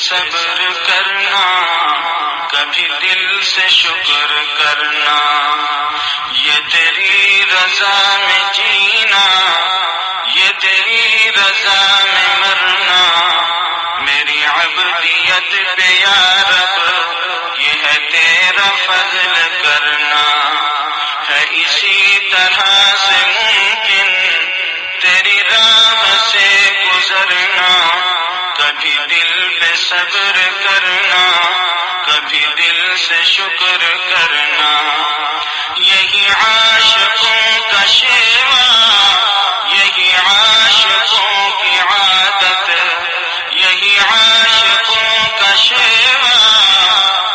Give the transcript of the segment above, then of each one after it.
صبر کرنا، کبھی دل سے شکر کرنا، یہ تیری رضا میں جینا، یہ تیری رضا میں مرنا، میری عبدیت پہ یا رب یہ ہے تیرا فضل کرنا، ہے اسی طرح سے ممکن تیری راہ سے گزرنا، کبھی دل پہ صبر کرنا، کبھی دل سے شکر کرنا، یہی عاشقوں کا شیوا، یہی عاشقوں کی عادت، یہی عاشقوں کا شیوا،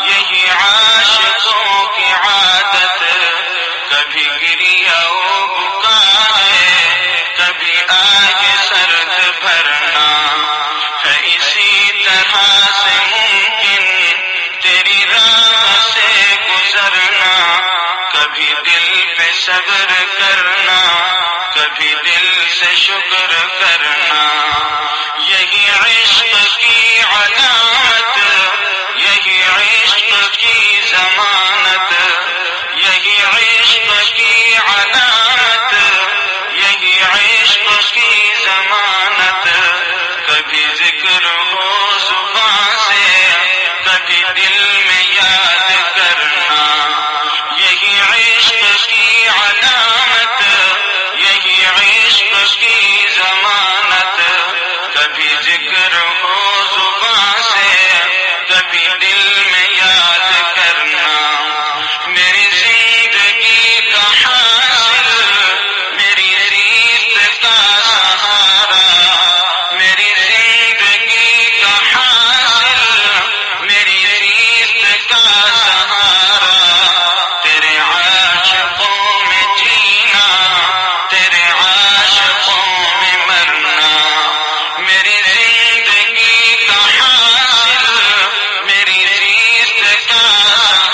یہی عاشقوں کی عادت، کبھی گریا و بکا ہے، کبھی آگے سرد بھرنا، ہے اسی طرح سے ممکن تیری راہ سے گزرنا، کبھی دل پہ صبر کرنا، کبھی دل سے شکر کرنا، یہی عشق کی علامت، یہی عشق کی ضمانت، یہی عشق کی علامت، یہی عشق کی ضمانت، کبھی ذکر ہو زبان سے، کبھی دل میں یاد کرنا، یہی عشق کی علامت، یہی عشق کی ضمانت، کبھی ذکر ہو زبان سے، کبھی دل میں یاد کرنا، میری زندگی کا حاصل، میری ریت کا سہارا، میری زندگی کا حاصل، میری ریت کا سہارا، تیرے عاشقوں میں جینا، تیرے عاشقوں میں مرنا، میری زندگی کا حاصل، میری ریت کا سہارا،